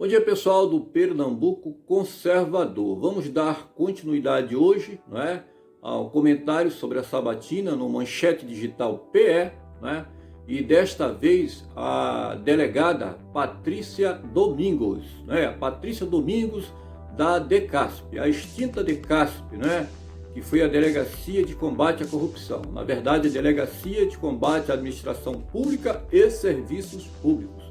Bom dia, pessoal do Pernambuco Conservador. Vamos dar continuidade hoje, ao comentário sobre a sabatina no Manchete Digital PE, E desta vez a delegada Patrícia Domingos, a Patrícia Domingos da DECASP, a extinta DECASP, que foi a Delegacia de Combate à Corrupção. Na verdade, a Delegacia de Combate à Administração Pública e Serviços Públicos,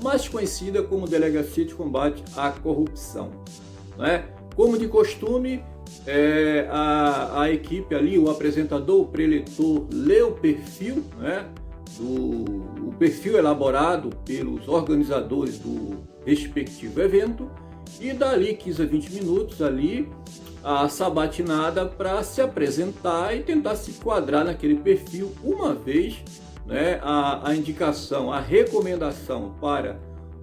mais conhecida como Delegacia de Combate à Corrupção. Como de costume, a equipe ali, o apresentador, o preletor, lê o perfil, o perfil elaborado pelos organizadores do respectivo evento, e dali 15 a 20 minutos ali a sabatinada para se apresentar e tentar se enquadrar naquele perfil, uma vez a indicação, a recomendação para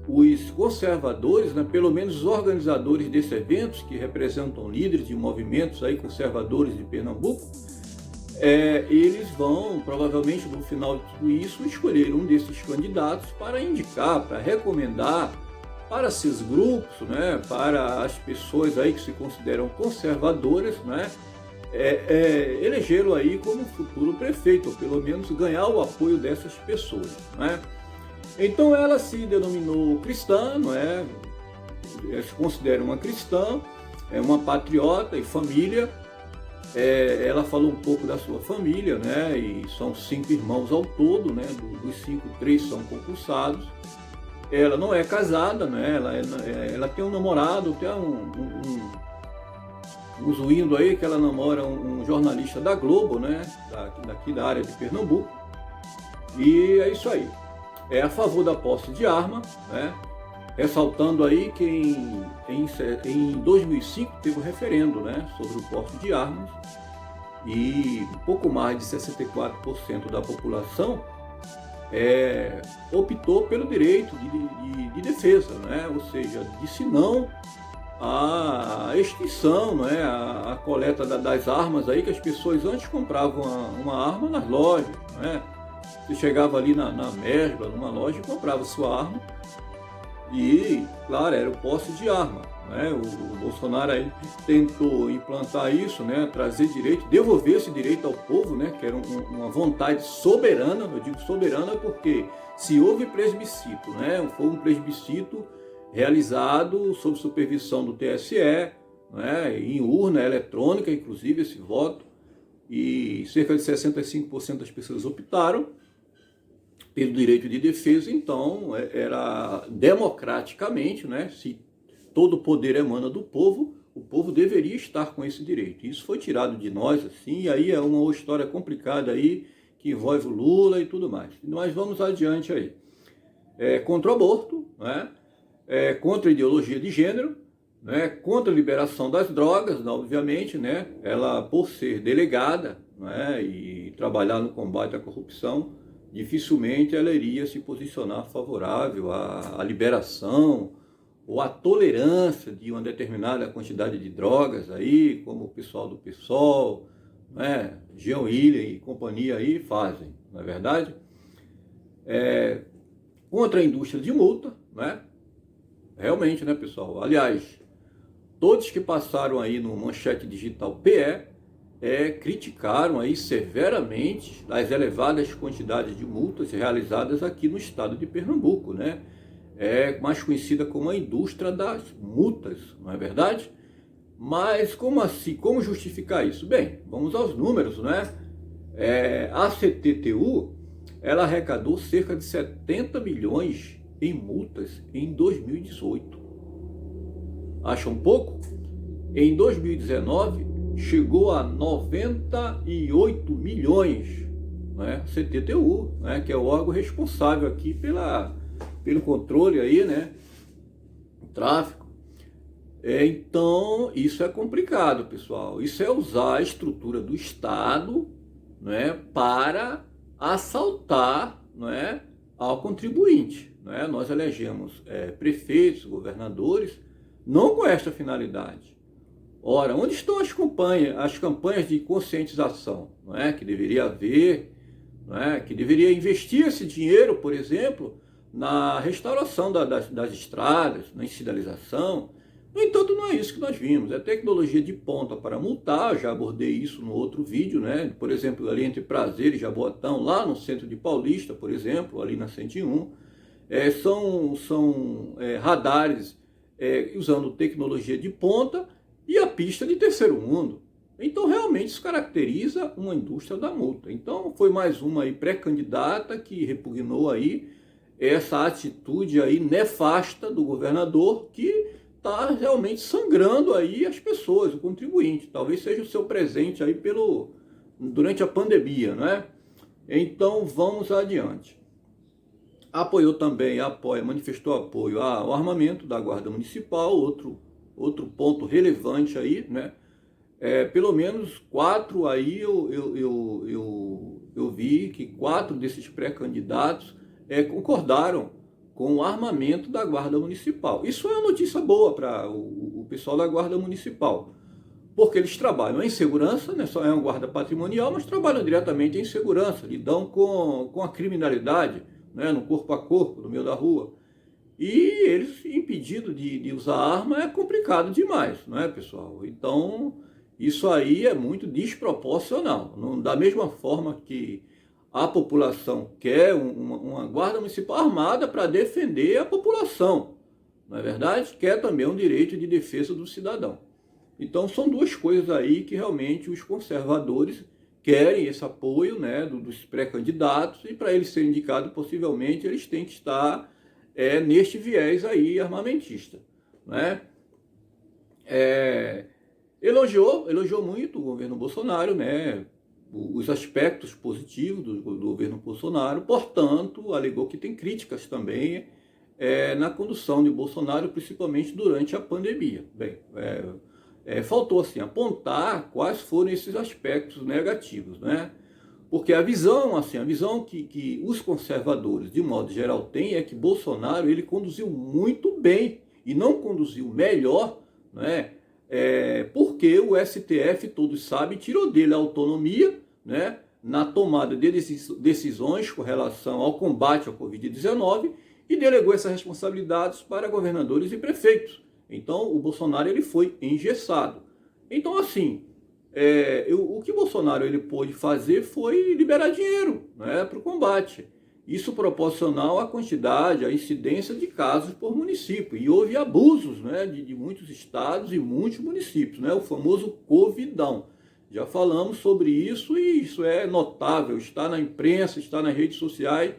os conservadores, pelo menos os organizadores desses eventos, que representam líderes de movimentos aí conservadores de Pernambuco, eles vão, provavelmente no final de tudo isso, escolher um desses candidatos para indicar, para recomendar para seus grupos, para as pessoas aí que se consideram conservadoras, elegê-lo aí como futuro prefeito, ou pelo menos ganhar o apoio dessas pessoas. Então ela se denominou cristã, ela se considera uma cristã, uma patriota e família. Ela falou um pouco da sua família, e são 5 irmãos ao todo, dos 5, 3 são concursados. Ela não é casada, ela tem um namorado, tem um zoindo aí que ela namora um jornalista da Globo, daqui da área de Pernambuco. E é isso aí. É a favor da posse de arma, ressaltando aí que em 2005 teve um referendo, sobre o porte de armas, e um pouco mais de 64% da população optou pelo direito de defesa, ou seja, disse não à extinção, a coleta das armas aí, que as pessoas antes compravam uma arma nas lojas, Você chegava ali na Mesbla, numa loja, e comprava sua arma, e, claro, era o posse de arma. O Bolsonaro aí tentou implantar isso, trazer direito, devolver esse direito ao povo, que era uma vontade soberana. Eu digo soberana porque se houve plebiscito, foi um plebiscito realizado sob supervisão do TSE, em urna eletrônica, inclusive, esse voto, e cerca de 65% das pessoas optaram pelo direito de defesa. Então era democraticamente, se todo o poder emana do povo, o povo deveria estar com esse direito. Isso foi tirado de nós, assim, e aí é uma história complicada aí, que envolve o Lula e tudo mais. Mas vamos adiante aí. Contra o aborto, contra a ideologia de gênero, contra a liberação das drogas, obviamente, ela, por ser delegada, e trabalhar no combate à corrupção, dificilmente ela iria se posicionar favorável à liberação ou à tolerância de uma determinada quantidade de drogas aí, como o pessoal do PSOL, Jean William e companhia aí fazem, não é verdade? Contra a indústria de multa, realmente, pessoal? Aliás, todos que passaram aí no Manchete Digital PE criticaram aí severamente as elevadas quantidades de multas realizadas aqui no estado de Pernambuco, mais conhecida como a indústria das multas, não é verdade? Mas como assim? Como justificar isso? Bem, vamos aos números, A CTTU, ela arrecadou cerca de 70 milhões em multas em 2018. Acham pouco? Em 2019, chegou a 98 milhões, CTTU, que é o órgão responsável aqui pelo controle aí, o tráfico. Então, isso é complicado, pessoal. Isso é usar a estrutura do Estado, para assaltar, ao contribuinte. Nós elegemos prefeitos, governadores, não com esta finalidade. Ora, onde estão as campanhas de conscientização, que deveria haver, que deveria investir esse dinheiro, por exemplo, na restauração das estradas, na sinalização. No entanto, não é isso que nós vimos, é tecnologia de ponta para multar, já abordei isso no outro vídeo, né? Por exemplo, ali entre Prazeres e Jaboatão, lá no centro de Paulista, por exemplo, ali na 101, são radares usando tecnologia de ponta e a pista de terceiro mundo. Então, realmente, isso caracteriza uma indústria da multa. Então, foi mais uma aí pré-candidata que repugnou aí essa atitude aí nefasta do governador, que está realmente sangrando aí as pessoas, o contribuinte. Talvez seja o seu presente aí durante a pandemia, né? Então, vamos adiante. Apoiou também, manifestou apoio ao armamento da Guarda Municipal, outro ponto relevante aí, né? Pelo menos 4 aí eu vi que 4 desses pré-candidatos concordaram com o armamento da Guarda Municipal. Isso é uma notícia boa para o pessoal da Guarda Municipal, porque eles trabalham em segurança, né? Só é uma guarda patrimonial, mas trabalham diretamente em segurança, lidam com a criminalidade, né? No corpo a corpo, no meio da rua. E eles impedidos de usar arma é complicado demais, não é, pessoal? Então, isso aí é muito desproporcional. Da mesma forma que a população quer uma guarda municipal armada para defender a população, não é verdade? Quer também um direito de defesa do cidadão. Então, são duas coisas aí que realmente os conservadores querem esse apoio, né, dos pré-candidatos, e para eles serem indicados, possivelmente, eles têm que estar neste viés aí armamentista, né? Elogiou muito o governo Bolsonaro, né? Os aspectos positivos do governo Bolsonaro, portanto, alegou que tem críticas também na condução de Bolsonaro, principalmente durante a pandemia. Bem, faltou assim apontar quais foram esses aspectos negativos, né? Porque a visão que os conservadores, de modo geral, têm é que Bolsonaro ele conduziu muito bem e não conduziu melhor, né? Porque o STF, todos sabem, tirou dele a autonomia, né, na tomada de decisões com relação ao combate à Covid-19 e delegou essas responsabilidades para governadores e prefeitos. Então, o Bolsonaro ele foi engessado. Então, assim, o que o Bolsonaro ele pôde fazer foi liberar dinheiro, né, para o combate. Isso proporcional à quantidade, à incidência de casos por município. E houve abusos, né, de muitos estados e muitos municípios, né, o famoso Covidão. Já falamos sobre isso e isso é notável, está na imprensa, está nas redes sociais,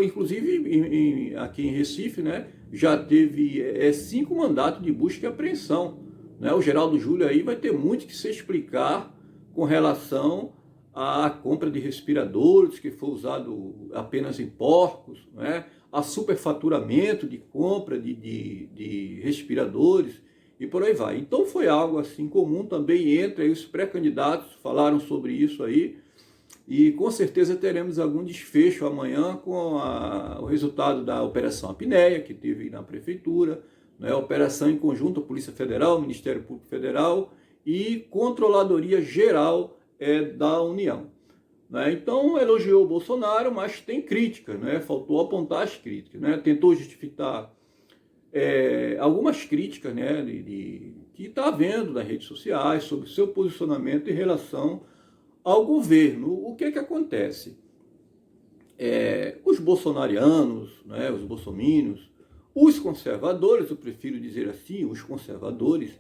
inclusive aqui em Recife, né, já teve 5 mandatos de busca e apreensão. Né? O Geraldo Júlio aí vai ter muito que se explicar com relação à compra de respiradores, que foi usado apenas em porcos, né? A superfaturamento de compra de respiradores e por aí vai. Então foi algo assim comum também entre os pré-candidatos, falaram sobre isso aí, e com certeza teremos algum desfecho amanhã com o resultado da Operação Apneia, que teve na Prefeitura, né? Operação em conjunto, Polícia Federal, Ministério Público Federal e Controladoria Geral da União. Né? Então, elogiou o Bolsonaro, mas tem críticas, né? Faltou apontar as críticas. Né? Tentou justificar algumas críticas, né, que está havendo nas redes sociais sobre o seu posicionamento em relação ao governo. O que acontece? Os bolsonarianos, né, os bolsomínios, os conservadores, eu prefiro dizer assim, os conservadores,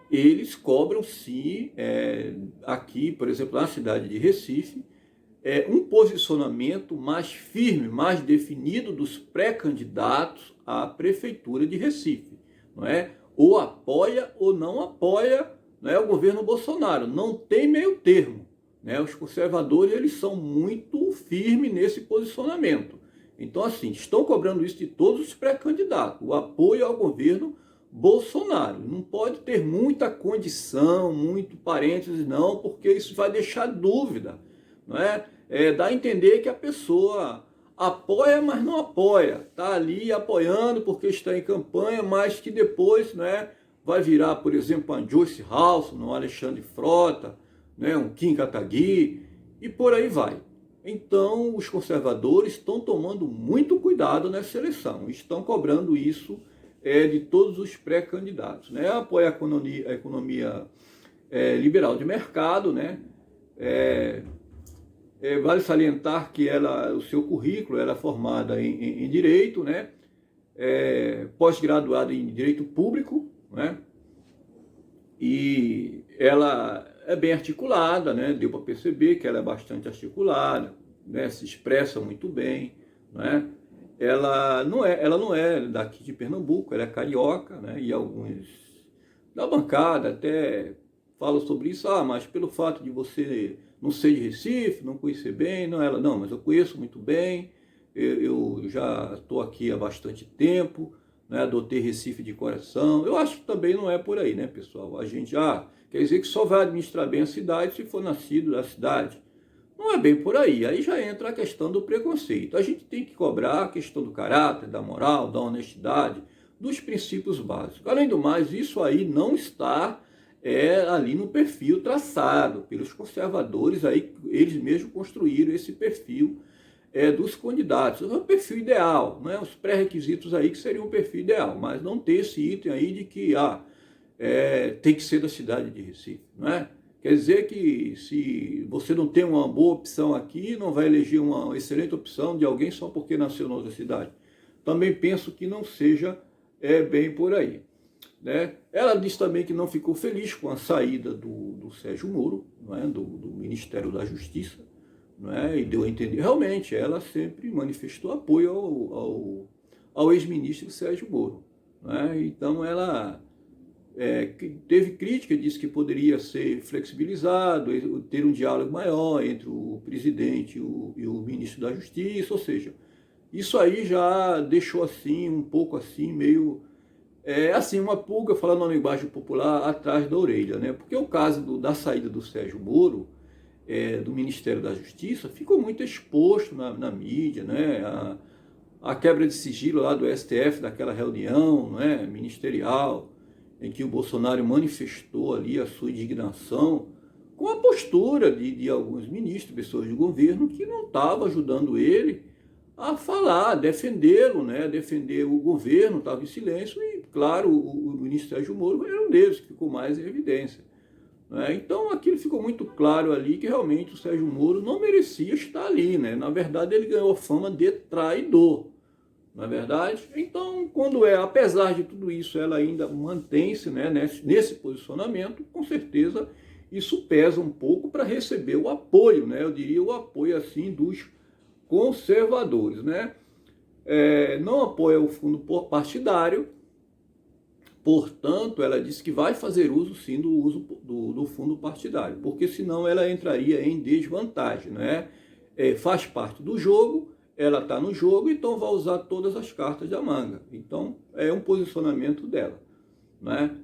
eles cobram sim, aqui, por exemplo, na cidade de Recife, um posicionamento mais firme, mais definido dos pré-candidatos à prefeitura de Recife, não é? Ou apoia ou não apoia, não é, o governo Bolsonaro, não tem meio termo, né? Os conservadores eles são muito firmes nesse posicionamento. Então, assim, estão cobrando isso de todos os pré-candidatos, o apoio ao governo Bolsonaro. Não pode ter muita condição, muito parênteses, não, porque isso vai deixar dúvida. Não é? Dá a entender que a pessoa apoia, mas não apoia. Está ali apoiando porque está em campanha, mas que depois, né, vai virar, por exemplo, uma Joyce Halseman, um Alexandre Frota, né, um Kim Kataguiri, e por aí vai. Então, os conservadores estão tomando muito cuidado nessa eleição, estão cobrando isso de todos os pré-candidatos, né? Apoia a economia liberal de mercado, né? Vale salientar que o seu currículo era formada em direito, né? Pós-graduada em direito público, né? E ela é bem articulada, né? Deu para perceber que ela é bastante articulada, né? Se expressa muito bem, né? Ela não é daqui de Pernambuco, ela é carioca, né? E alguns da bancada até falam sobre isso, mas pelo fato de você não ser de Recife, não conhecer bem, não, mas eu conheço muito bem, eu já estou aqui há bastante tempo, né? Adotei Recife de coração. Eu acho que também não é por aí, né, pessoal? A gente quer dizer que só vai administrar bem a cidade se for nascido da cidade. Não é bem por aí. Aí já entra a questão do preconceito. A gente tem que cobrar a questão do caráter, da moral, da honestidade, dos princípios básicos. Além do mais, isso aí não está ali no perfil traçado pelos conservadores. Aí eles mesmos construíram esse perfil dos candidatos. É o perfil ideal, né? Os pré-requisitos aí que seriam o perfil ideal, mas não ter esse item aí de que tem que ser da cidade de Recife, não é? Quer dizer que se você não tem uma boa opção aqui, não vai eleger uma excelente opção de alguém só porque nasceu na outra cidade. Também penso que não seja bem por aí, né? Ela disse também que não ficou feliz com a saída do Sérgio Moro, não é? do Ministério da Justiça, não é? E deu a entender, realmente, ela sempre manifestou apoio ao ex-ministro Sérgio Moro, não é? Então ela teve crítica, disse que poderia ser flexibilizado, ter um diálogo maior entre o presidente e o ministro da Justiça, ou seja, isso aí já deixou assim, um pouco assim, meio, assim, uma pulga, falando na linguagem popular, atrás da orelha, né? Porque o caso da saída do Sérgio Moro, do Ministério da Justiça, ficou muito exposto na mídia, né? A quebra de sigilo lá do STF, daquela reunião, né, ministerial, em que o Bolsonaro manifestou ali a sua indignação com a postura de alguns ministros, pessoas do governo, que não estavam ajudando ele a falar, defendê-lo, né? Defender o governo, estava em silêncio, e, claro, o ministro Sérgio Moro era um deles, que ficou mais em evidência, né? Então, aquilo ficou muito claro ali que realmente o Sérgio Moro não merecia estar ali, né? Na verdade, ele ganhou a fama de traidor, não é verdade? Então, apesar de tudo isso, ela ainda mantém-se, né, nesse posicionamento, com certeza isso pesa um pouco para receber o apoio, né? Eu diria o apoio assim dos conservadores, né? Não apoia o fundo partidário, portanto, ela disse que vai fazer uso sim do fundo partidário, porque senão ela entraria em desvantagem, né? Faz parte do jogo, ela está no jogo, então vai usar todas as cartas da manga. Então, é um posicionamento dela, né?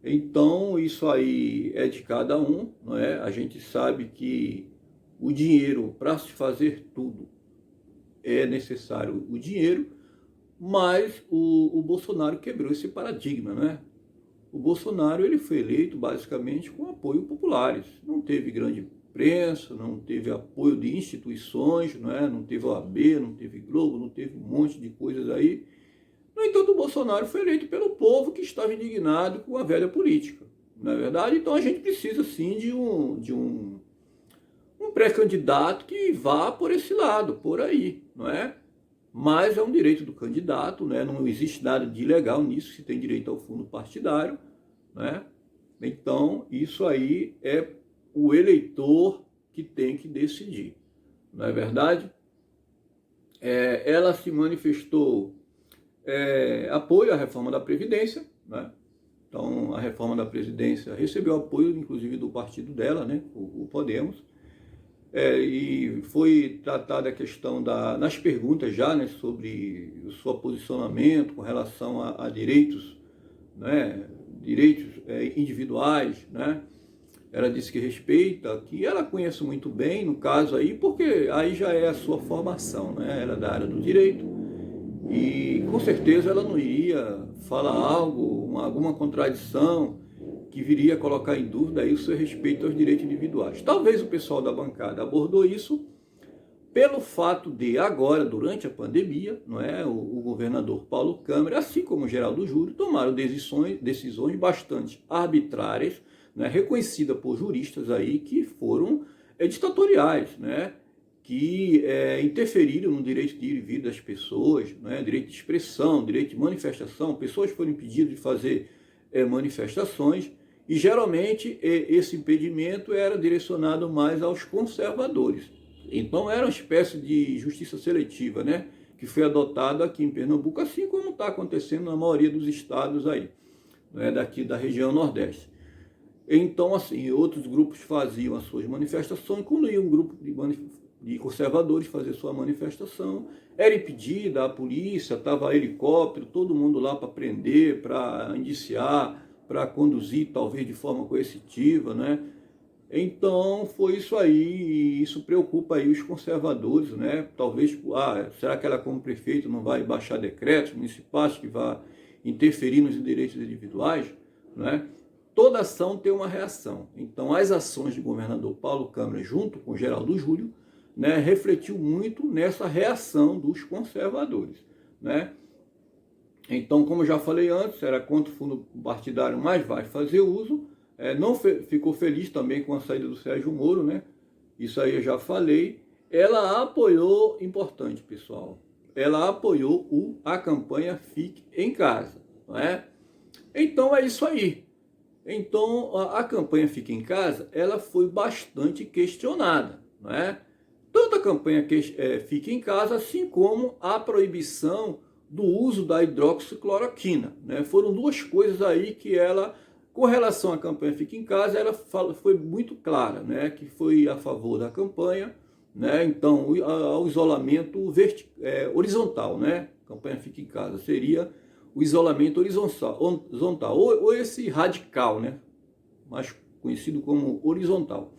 Então, isso aí é de cada um, não é? A gente sabe que o dinheiro, para se fazer tudo, é necessário o dinheiro, mas o Bolsonaro quebrou esse paradigma, né? O Bolsonaro ele foi eleito basicamente com apoio populares, não teve grande imprensa, não teve apoio de instituições, não teve OAB, não teve Globo, não teve um monte de coisas aí. No entanto, o Bolsonaro foi eleito pelo povo que estava indignado com a velha política, não é verdade? Então a gente precisa sim de um pré-candidato que vá por esse lado, por aí, não é? Mas é um direito do candidato, né? Não existe nada de ilegal nisso, se tem direito ao fundo partidário, né? Então, isso aí é o eleitor que tem que decidir, não é verdade? Ela se manifestou apoio à reforma da Previdência, né? Então, a reforma da Previdência recebeu apoio, inclusive, do partido dela, né? O Podemos. E foi tratada a questão nas perguntas já, né, sobre o seu posicionamento com relação a direitos, né, direitos individuais, né? Ela disse que respeita, que ela conhece muito bem, no caso aí, porque aí já é a sua formação, né? Ela é da área do direito e com certeza ela não iria falar alguma contradição que viria a colocar em dúvida aí o seu respeito aos direitos individuais. Talvez o pessoal da bancada abordou isso, pelo fato de agora, durante a pandemia, não é, o governador Paulo Câmara, assim como o Geraldo Júlio, tomaram decisões bastante arbitrárias, né, reconhecidas por juristas aí que foram ditatoriais, né, que interferiram no direito de ir e vir das pessoas, né, direito de expressão, direito de manifestação. Pessoas foram impedidas de fazer manifestações e geralmente esse impedimento era direcionado mais aos conservadores. Então era uma espécie de justiça seletiva, né, que foi adotada aqui em Pernambuco, assim como está acontecendo na maioria dos estados aí, né, daqui da região Nordeste. Então, assim, outros grupos faziam as suas manifestações, quando ia um grupo de conservadores fazer sua manifestação, era impedida, a polícia, estava helicóptero, todo mundo lá para prender, para indiciar, para conduzir, talvez de forma coercitiva, né? Então foi isso aí, e isso preocupa aí os conservadores, né? Talvez, será que ela como prefeito não vai baixar decretos municipais que vá interferir nos direitos individuais, né? Toda ação tem uma reação. Então as ações do governador Paulo Câmara junto com Geraldo Júlio, né, refletiu muito nessa reação dos conservadores, né? Então, como já falei antes, era contra o fundo partidário, mas vai fazer uso. Não ficou feliz também com a saída do Sérgio Moro, né? Isso aí eu já falei. Ela apoiou, importante pessoal, ela apoiou a campanha Fique em Casa, não é? Então é isso aí. Então a campanha Fique em Casa, ela foi bastante questionada, não é? Tanto a campanha Fique em Casa, assim como a proibição do uso da hidroxicloroquina, né? Foram duas coisas aí que ela, com relação à campanha Fique em Casa, ela foi muito clara, né? Que foi a favor da campanha, né? Então, o isolamento horizontal, né? A campanha Fique em Casa seria o isolamento horizontal, ou esse radical, né? Mais conhecido como horizontal.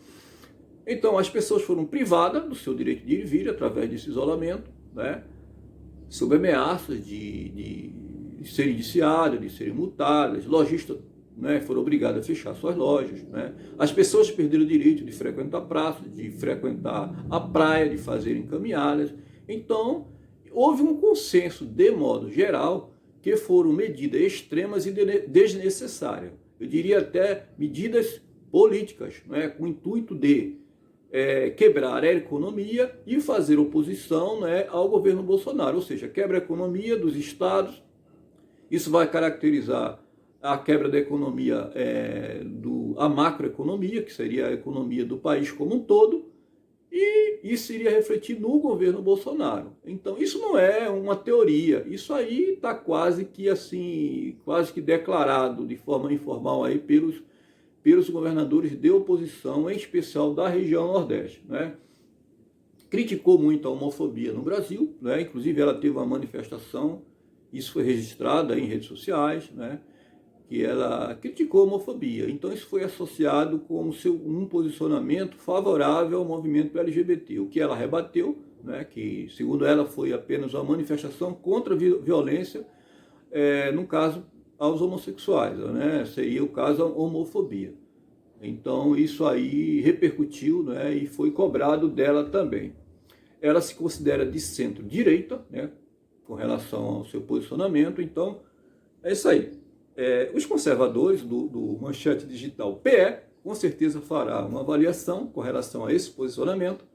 Então, as pessoas foram privadas do seu direito de ir e vir através desse isolamento, né? Sob ameaças de serem indiciadas, de serem multadas. Lojistas, né, foram obrigados a fechar suas lojas, né? As pessoas perderam o direito de frequentar a praça, de frequentar a praia, de fazerem caminhadas. Então, houve um consenso, de modo geral, que foram medidas extremas e desnecessárias. Eu diria até medidas políticas, né, com o intuito de quebrar a economia e fazer oposição, né, ao governo Bolsonaro. Ou seja, quebra a economia dos estados. Isso vai caracterizar a quebra da economia, a macroeconomia, que seria a economia do país como um todo, e isso iria refletir no governo Bolsonaro. Então, isso não é uma teoria, isso aí está quase que declarado de forma informal aí pelos governadores de oposição, em especial da região Nordeste, né? Criticou muito a homofobia no Brasil, né? Inclusive ela teve uma manifestação, isso foi registrado aí em redes sociais, né? Que ela criticou a homofobia. Então isso foi associado com um posicionamento favorável ao movimento LGBT, o que ela rebateu, né? Que segundo ela foi apenas uma manifestação contra a violência, no caso aos homossexuais, né? Seria o caso da homofobia. Então isso aí repercutiu, né? E foi cobrado dela também. Ela se considera de centro-direita, né? Com relação ao seu posicionamento. Então é isso aí. Os conservadores do Manchete Digital PE com certeza fará uma avaliação com relação a esse posicionamento.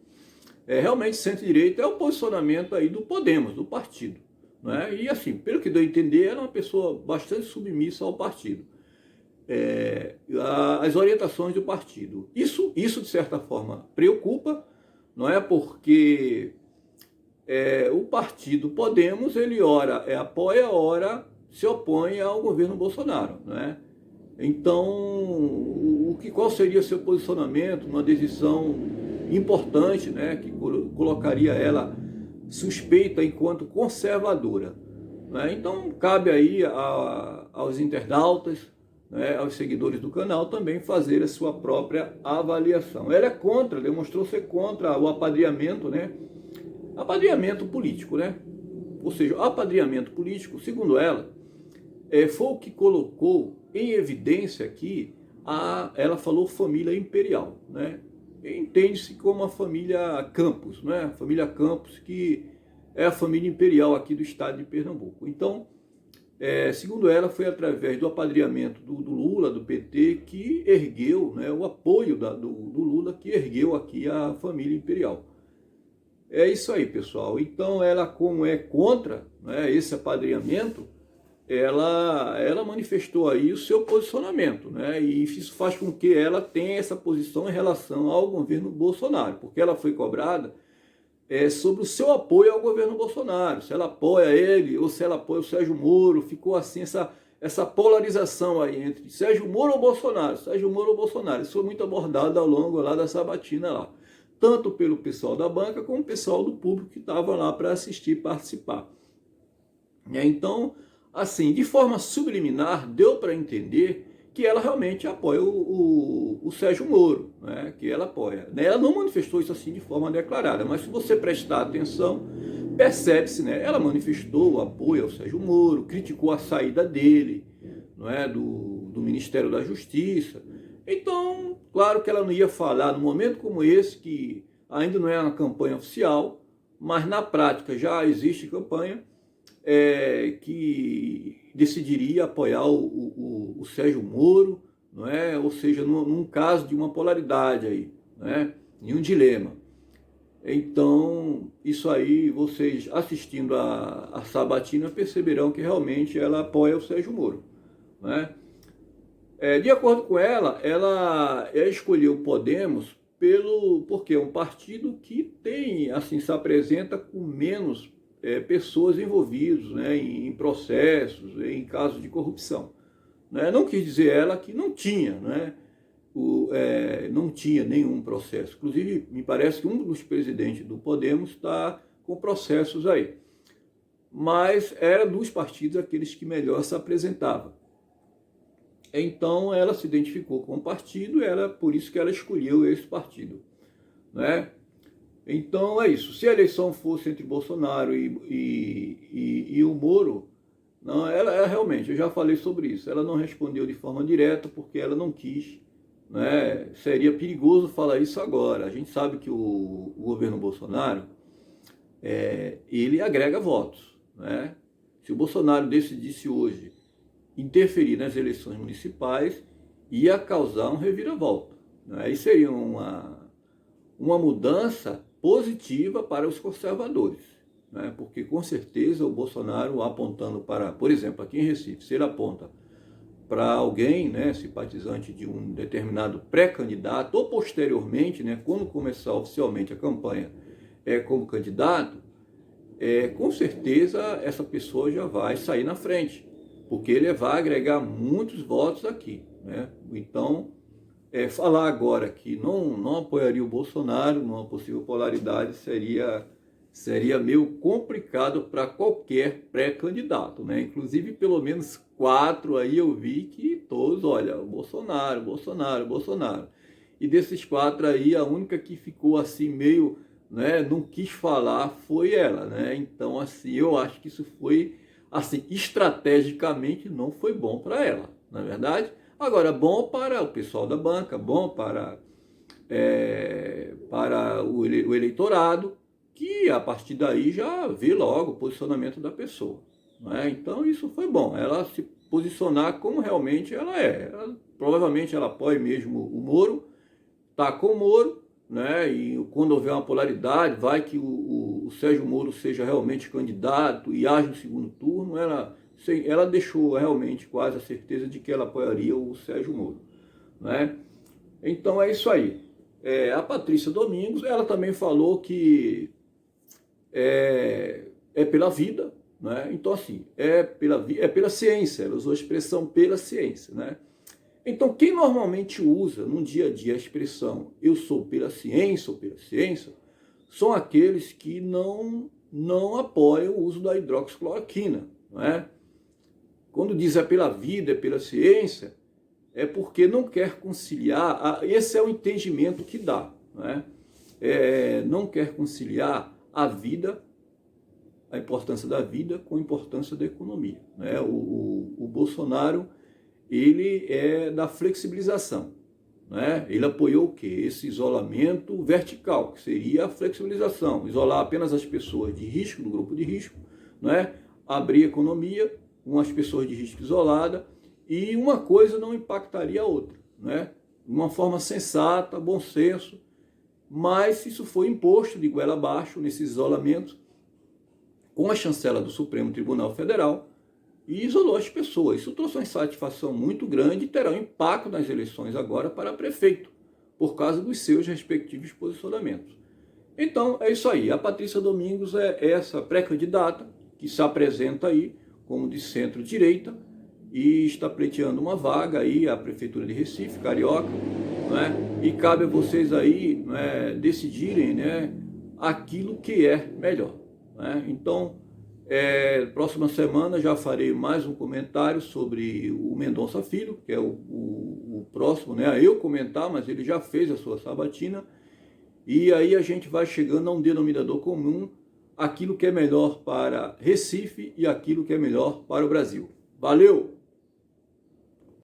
Realmente centro-direita é o posicionamento aí do Podemos, do partido, né? E assim, pelo que deu a entender, era uma pessoa bastante submissa ao partido, as orientações do partido. Isso de certa forma preocupa, não é? Porque o partido Podemos, ele ora apoia, ora se opõe ao governo Bolsonaro, né? Então, qual seria seu posicionamento, uma decisão importante, né, que colocaria ela suspeita enquanto conservadora, né? Então, cabe aí aos internautas, né, aos seguidores do canal também fazer a sua própria avaliação. Ela demonstrou ser contra o apadrinhamento, né? Apadrinhamento político, né? Ou seja, o apadrinhamento político, segundo ela, foi o que colocou em evidência aqui, ela falou família imperial, né? entende-se como a família Campos, né? A família Campos, que é a família imperial aqui do estado de Pernambuco. Então, segundo ela, foi através do apadrinhamento do Lula, do PT, que ergueu, né, o apoio do Lula, que ergueu aqui a família imperial. É isso aí, pessoal. Então, ela, como é contra, né, esse apadrinhamento, ela manifestou aí o seu posicionamento, né? E isso faz com que ela tenha essa posição em relação ao governo Bolsonaro, porque ela foi cobrada sobre o seu apoio ao governo Bolsonaro, se ela apoia ele ou se ela apoia o Sérgio Moro. Ficou assim essa polarização aí entre Sérgio Moro ou Bolsonaro, Sérgio Moro ou Bolsonaro. Isso foi muito abordado ao longo lá da sabatina lá, tanto pelo pessoal da banca como o pessoal do público que estava lá para assistir e participar. Então, assim, de forma subliminar, deu para entender que ela realmente apoia o Sérgio Moro, né? Que ela apoia. Ela não manifestou isso assim de forma declarada, mas se você prestar atenção, percebe-se, né? Ela manifestou o apoio ao Sérgio Moro, criticou a saída dele, não é? do Ministério da Justiça. Então, claro que ela não ia falar num momento como esse, que ainda não é uma campanha oficial, mas na prática já existe campanha, que decidiria apoiar o Sérgio Moro, não é? Ou seja, num caso de uma polaridade aí, né? Em um dilema. Então, isso aí, vocês assistindo a sabatina perceberão que realmente ela apoia o Sérgio Moro, né? De acordo com ela escolheu o Podemos porque é um partido que tem, assim, se apresenta com menos pessoas envolvidas, né, em processos, em casos de corrupção, né? Não quis dizer ela que não tinha, né, não tinha nenhum processo. Inclusive, me parece que um dos presidentes do Podemos está com processos aí. Mas era dos partidos aqueles que melhor se apresentavam. Então, ela se identificou com o partido, por isso que ela escolheu esse partido, né? Então é isso. Se a eleição fosse entre Bolsonaro e o Moro, não, ela realmente, eu já falei sobre isso, ela não respondeu de forma direta porque ela não quis, né? Seria perigoso falar isso agora. A gente sabe que o governo Bolsonaro, ele agrega votos, né? Se o Bolsonaro decidisse hoje interferir nas eleições municipais, ia causar um reviravolta, né? Aí seria uma mudança positiva para os conservadores, né? Porque com certeza o Bolsonaro apontando para, por exemplo, aqui em Recife, se ele aponta para alguém, né, simpatizante de um determinado pré-candidato, ou posteriormente, né, quando começar oficialmente a campanha como candidato, com certeza essa pessoa já vai sair na frente, porque ele vai agregar muitos votos aqui, né? Então, falar agora que não apoiaria o Bolsonaro numa possível polaridade seria meio complicado para qualquer pré-candidato, né? Inclusive, pelo menos 4 aí eu vi que todos, olha, Bolsonaro, Bolsonaro, Bolsonaro. E desses 4 aí, a única que ficou assim meio, né, não quis falar foi ela, né? Então, assim, eu acho que isso foi, assim, estrategicamente não foi bom para ela, na verdade. Agora, bom para o pessoal da banca, bom para o eleitorado, que a partir daí já vê logo o posicionamento da pessoa, né? Então isso foi bom, ela se posicionar como realmente ela é. Provavelmente ela apoia mesmo o Moro, está com o Moro, né? E quando houver uma polaridade, vai que o Sérgio Moro seja realmente candidato e age no segundo turno, ela deixou realmente quase a certeza de que ela apoiaria o Sérgio Moro, né? Então é isso aí. A Patrícia Domingos, ela também falou que é pela vida, né? Então assim, é pela ciência, ela usou a expressão pela ciência, né? Então quem normalmente usa no dia a dia a expressão eu sou pela ciência ou pela ciência, são aqueles que não apoiam o uso da hidroxicloroquina, não é? Quando diz é pela vida, é pela ciência, é porque não quer conciliar, esse é o entendimento que dá, né? Não quer conciliar a vida, a importância da vida com a importância da economia, né? O Bolsonaro, ele é da flexibilização, né? Ele apoiou o quê? Esse isolamento vertical, que seria a flexibilização, isolar apenas as pessoas de risco, do grupo de risco, né? Abrir a economia com as pessoas de risco isolada, e uma coisa não impactaria a outra, né? De uma forma sensata, bom senso, mas isso foi imposto de goela abaixo nesse isolamento com a chancela do Supremo Tribunal Federal, e isolou as pessoas. Isso trouxe uma insatisfação muito grande e terá um impacto nas eleições agora para prefeito, por causa dos seus respectivos posicionamentos. Então, é isso aí. A Patrícia Domingos é essa pré-candidata que se apresenta aí como de centro-direita e está pleiteando uma vaga aí à Prefeitura de Recife, carioca, né? E cabe a vocês aí, né, decidirem, né, aquilo que é melhor, né? Então, próxima semana já farei mais um comentário sobre o Mendonça Filho, que é o próximo, né, a eu comentar, mas ele já fez a sua sabatina, e aí a gente vai chegando a um denominador comum, aquilo que é melhor para Recife e aquilo que é melhor para o Brasil. Valeu!